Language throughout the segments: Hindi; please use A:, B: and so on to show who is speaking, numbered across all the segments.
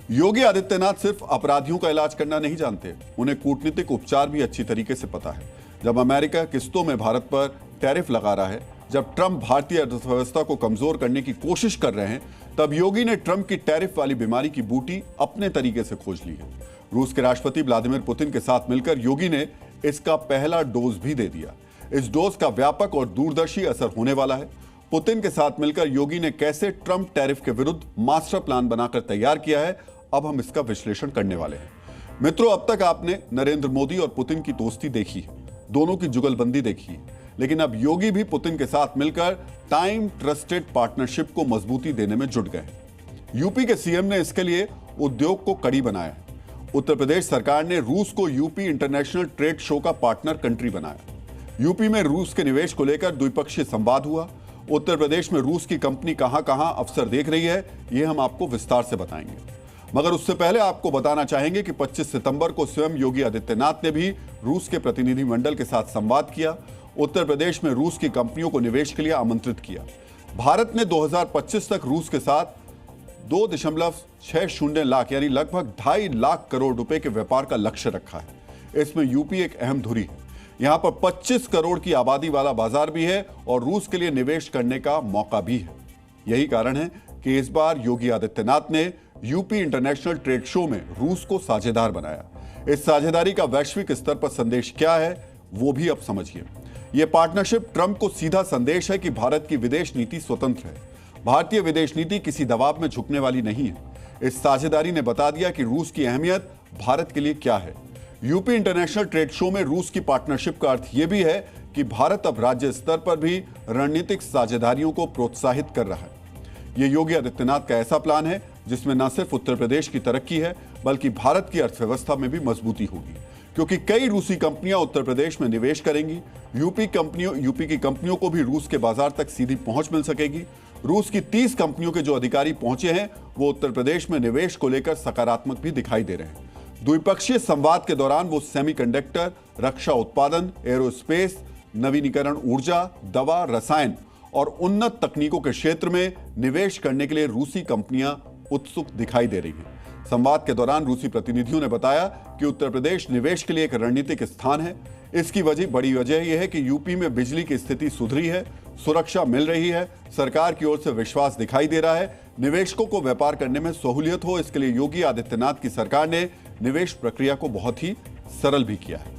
A: योगी आदित्यनाथ सिर्फ अपराधियों का इलाज करना नहीं जानते, उन्हें कूटनीतिक उपचार भी अच्छी तरीके से पता है। जब अमेरिका किस्तों में भारत पर टैरिफ लगा रहा है, जब ट्रंप भारतीय अर्थव्यवस्था को कमजोर करने की कोशिश कर रहे हैं, तब योगी ने ट्रंप की टैरिफ वाली बीमारी की बूटी अपने तरीके से खोज ली है। रूस के राष्ट्रपति व्लादिमीर पुतिन के साथ मिलकर योगी ने इसका पहला डोज भी दे दिया। इस डोज का व्यापक और दूरदर्शी असर होने वाला है। पुतिन के साथ मिलकर योगी ने कैसे ट्रंप टैरिफ के विरुद्ध मास्टर प्लान बनाकर तैयार किया है, अब हम इसका विश्लेषण करने वाले हैं। मित्रों, अब तक आपने नरेंद्र मोदी और पुतिन की दोस्ती देखी है, दोनों की जुगलबंदी देखी है, लेकिन अब योगी भी पुतिन के साथ मिलकर टाइम ट्रस्टेड पार्टनरशिप को मजबूती देने में जुट गए हैं। यूपी के सीएम ने इसके लिए उद्योग को कड़ी बनाया है। उत्तर प्रदेश सरकार ने रूस को यूपी इंटरनेशनल ट्रेड शो का पार्टनर कंट्री बनाया। यूपी में रूस के निवेश को लेकर द्विपक्षीय संवाद हुआ। उत्तर प्रदेश में रूस की कंपनी कहां अवसर देख रही है, यह हम आपको विस्तार से बताएंगे। मगर उससे पहले आपको बताना चाहेंगे कि 25 सितंबर को स्वयं योगी आदित्यनाथ ने भी रूस के प्रतिनिधिमंडल के साथ संवाद किया। उत्तर प्रदेश में रूस की कंपनियों को निवेश के लिए आमंत्रित किया। भारत ने 2025 तक रूस के साथ 2.60 लाख यानी लगभग 2.5 लाख करोड़ रुपए के व्यापार का लक्ष्य रखा है। इसमें यूपी एक अहम धुरी है। यहां पर 25 करोड़ की आबादी वाला बाजार भी है और रूस के लिए निवेश करने का मौका भी है। यही कारण है कि इस बार योगी आदित्यनाथ ने यूपी इंटरनेशनल ट्रेड शो में रूस को साझेदार बनाया। इस साझेदारी का वैश्विक स्तर पर संदेश क्या है, वो भी अब समझिए। यह पार्टनरशिप ट्रंप को सीधा संदेश है कि भारत की विदेश नीति स्वतंत्र है। भारतीय विदेश नीति किसी दबाव में झुकने वाली नहीं है। इस साझेदारी ने बता दिया कि रूस की अहमियत भारत के लिए क्या है। यूपी इंटरनेशनल ट्रेड शो में रूस की पार्टनरशिप का अर्थ यह भी है कि भारत अब राज्य स्तर पर भी रणनीतिक साझेदारियों को प्रोत्साहित कर रहा है। यह योगी आदित्यनाथ का ऐसा प्लान है जिसमें न सिर्फ उत्तर प्रदेश की तरक्की है, बल्कि भारत की अर्थव्यवस्था में भी मजबूती होगी, क्योंकि कई रूसी कंपनियां उत्तर प्रदेश में निवेश करेंगी। यूपी की कंपनियों को भी रूस के बाजार तक सीधी पहुंच मिल सकेगी। रूस की 30 कंपनियों के जो अधिकारी पहुंचे हैं, वो उत्तर प्रदेश में निवेश को लेकर सकारात्मक भी दिखाई दे रहे हैं। द्विपक्षीय संवाद के दौरान वो सेमीकंडक्टर, रक्षा उत्पादन, एरोस्पेस, नवीनीकरण ऊर्जा, दवा, रसायन और उन्नत तकनीकों के क्षेत्र में निवेश करने के लिए रूसी कंपनियां उत्सुक दिखाई दे रही हैं। संवाद के दौरान रूसी प्रतिनिधियों ने बताया कि उत्तर प्रदेश निवेश के लिए एक रणनीतिक स्थान है। इसकी बड़ी वजह यह है कि यूपी में बिजली की स्थिति सुधरी है, सुरक्षा मिल रही है, सरकार की ओर से विश्वास दिखाई दे रहा है। निवेशकों को व्यापार करने में सहूलियत हो, इसके लिए योगी आदित्यनाथ की सरकार ने निवेश प्रक्रिया को बहुत ही सरल भी किया है।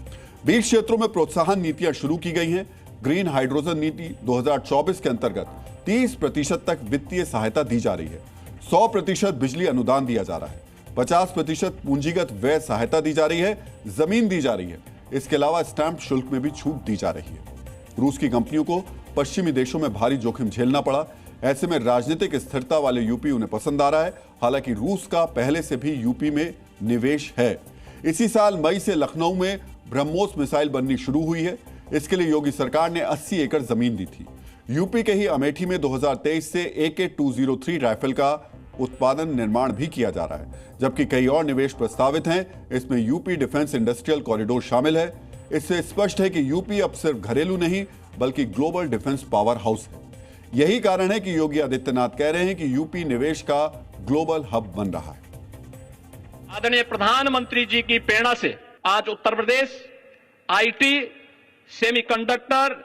A: 20 क्षेत्रों में प्रोत्साहन नीतियां शुरू की गई हैं। ग्रीन हाइड्रोजन नीति 2024 के अंतर्गत 30% तक वित्तीय सहायता दी जा रही है। 100% बिजली अनुदान दिया जा रहा है। 50% पूंजीगत व्यय सहायता दी जा रही है, जमीन दी जा रही है। इसके अलावा स्टैंप शुल्क में भी छूट दी जा रही है। रूस की कंपनियों को पश्चिमी देशों में भारी जोखिम झेलना पड़ा। ऐसे में राजनीतिक स्थिरता वाले यूपी उन्हें पसंद आ रहा है। हालांकि रूस का पहले से भी यूपी में निवेश है। इसी साल मई से लखनऊ में ब्रह्मोस मिसाइल बननी शुरू हुई है। इसके लिए योगी सरकार ने 80 एकड़ जमीन दी थी। यूपी के ही अमेठी में 2023 से AK-203 राइफल का उत्पादन निर्माण भी किया जा रहा है, जबकि कई और निवेश प्रस्तावित हैं। इसमें यूपी डिफेंस इंडस्ट्रियल कॉरिडोर शामिल है। इससे स्पष्ट है कि यूपी अब सिर्फ घरेलू नहीं, बल्कि ग्लोबल डिफेंस पावर हाउस है। यही कारण है कि योगी आदित्यनाथ कह रहे हैं कि यूपी निवेश का ग्लोबल हब बन रहा है।
B: आदरणीय प्रधानमंत्री जी की प्रेरणा से आज उत्तर प्रदेश आईटी, सेमीकंडक्टर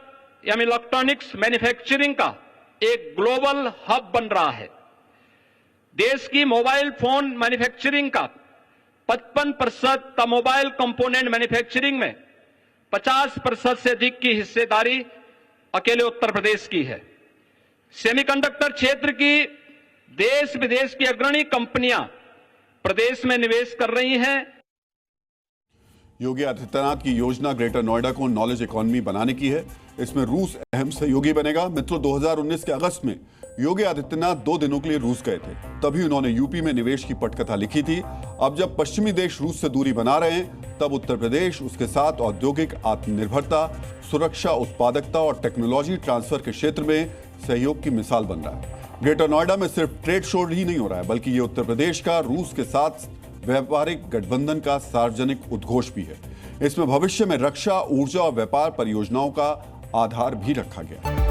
B: या इलेक्ट्रॉनिक्स मैन्युफैक्चरिंग का एक ग्लोबल हब बन रहा है। देश की मोबाइल फोन मैन्युफैक्चरिंग का 55%, मोबाइल कंपोनेंट मैन्युफैक्चरिंग में 50% से अधिक की हिस्सेदारी अकेले उत्तर प्रदेश की है। सेमीकंडक्टर क्षेत्र की देश विदेश की अग्रणी कंपनियां प्रदेश में निवेश कर रही हैं।
A: योगी आदित्यनाथ की योजना ग्रेटर नोएडा को नॉलेज इकोनॉमी बनाने की है। इसमें रूस अहम सहयोगी बनेगा। मित्रों, 2019 के अगस्त में योगी आदित्यनाथ 2 दिनों के लिए रूस गए थे। तभी उन्होंने यूपी में निवेश की पटकथा लिखी थी। अब जब पश्चिमी देश रूस से दूरी बना रहे हैं, तब उत्तर प्रदेश उसके साथ औद्योगिक आत्मनिर्भरता, सुरक्षा, उत्पादकता और टेक्नोलॉजी ट्रांसफर के क्षेत्र में सहयोग की मिसाल बन रहा है। ग्रेटर नोएडा में सिर्फ ट्रेड शो ही नहीं हो रहा है, बल्कि ये उत्तर प्रदेश का रूस के साथ व्यापारिक गठबंधन का सार्वजनिक उद्घोष भी है। इसमें भविष्य में रक्षा, ऊर्जा और व्यापार परियोजनाओं का आधार भी रखा गया।